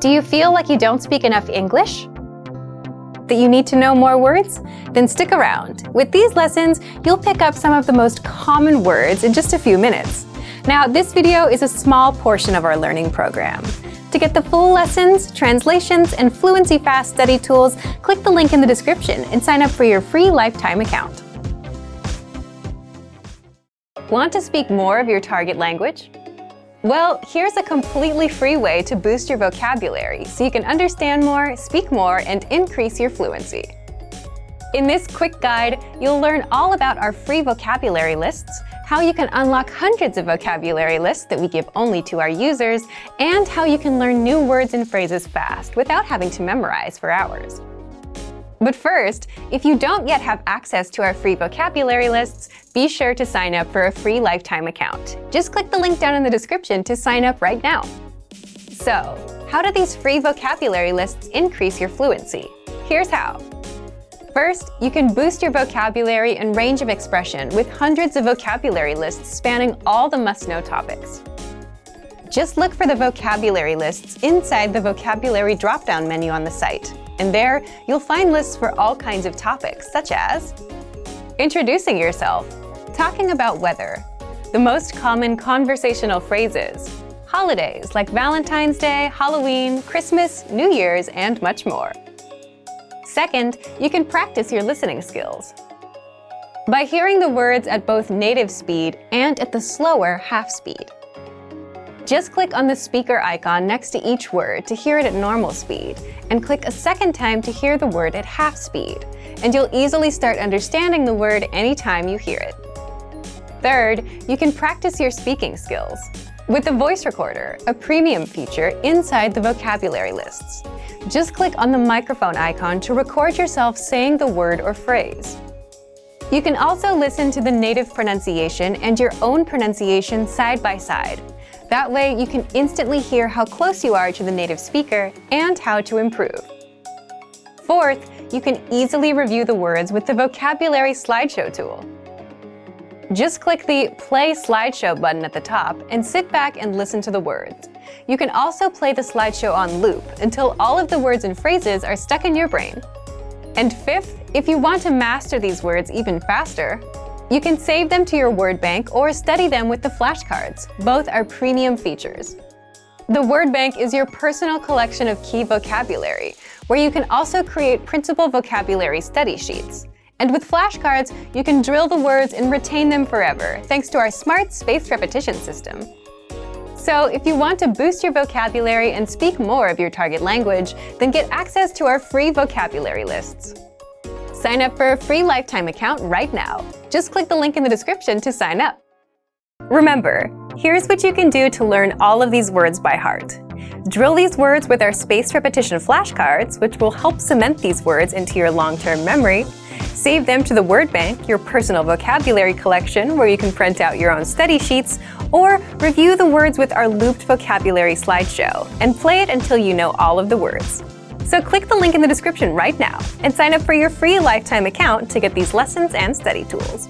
Do you feel like you don't speak enough English? That you need to know more words? Then stick around. With these lessons, you'll pick up some of the most common words in just a few minutes. Now, this video is a small portion of our learning program. To get the full lessons, translations, and fluency fast study tools, click the link in the description and sign up for your free lifetime account. Want to speak more of your target language? Well, here's a completely free way to boost your vocabulary so you can understand more, speak more, and increase your fluency. In this quick guide, you'll learn all about our free vocabulary lists, how you can unlock hundreds of vocabulary lists that we give only to our users, and how you can learn new words and phrases fast without having to memorize for hours. But first, if you don't yet have access to our free vocabulary lists, be sure to sign up for a free lifetime account. Just click the link down in the description to sign up right now. So, how do these free vocabulary lists increase your fluency? Here's how. First, you can boost your vocabulary and range of expression with hundreds of vocabulary lists spanning all the must-know topics. Just look for the vocabulary lists inside the vocabulary drop-down menu on the site. And there, you'll find lists for all kinds of topics, such as introducing yourself, talking about weather, the most common conversational phrases, holidays like Valentine's Day, Halloween, Christmas, New Year's, and much more. Second, you can practice your listening skills. By hearing the words at both native speed and at the slower half speed. Just click on the speaker icon next to each word to hear it at normal speed, and click a second time to hear the word at half speed, and you'll easily start understanding the word anytime you hear it. Third, you can practice your speaking skills with the voice recorder, a premium feature inside the vocabulary lists. Just click on the microphone icon to record yourself saying the word or phrase. You can also listen to the native pronunciation and your own pronunciation side by side. That way, you can instantly hear how close you are to the native speaker and how to improve. Fourth, you can easily review the words with the Vocabulary Slideshow tool. Just click the Play Slideshow button at the top and sit back and listen to the words. You can also play the slideshow on loop until all of the words and phrases are stuck in your brain. And fifth, if you want to master these words even faster, you can save them to your word bank or study them with the flashcards. Both are premium features. The word bank is your personal collection of key vocabulary, where you can also create printable vocabulary study sheets. And with flashcards, you can drill the words and retain them forever, thanks to our smart spaced repetition system. So if you want to boost your vocabulary and speak more of your target language, then get access to our free vocabulary lists. Sign up for a free lifetime account right now. Just click the link in the description to sign up. Remember, here's what you can do to learn all of these words by heart. Drill these words with our spaced repetition flashcards, which will help cement these words into your long-term memory. Save them to the word bank, your personal vocabulary collection, where you can print out your own study sheets, or review the words with our looped vocabulary slideshow, and play it until you know all of the words. So click the link in the description right now and sign up for your free lifetime account to get these lessons and study tools.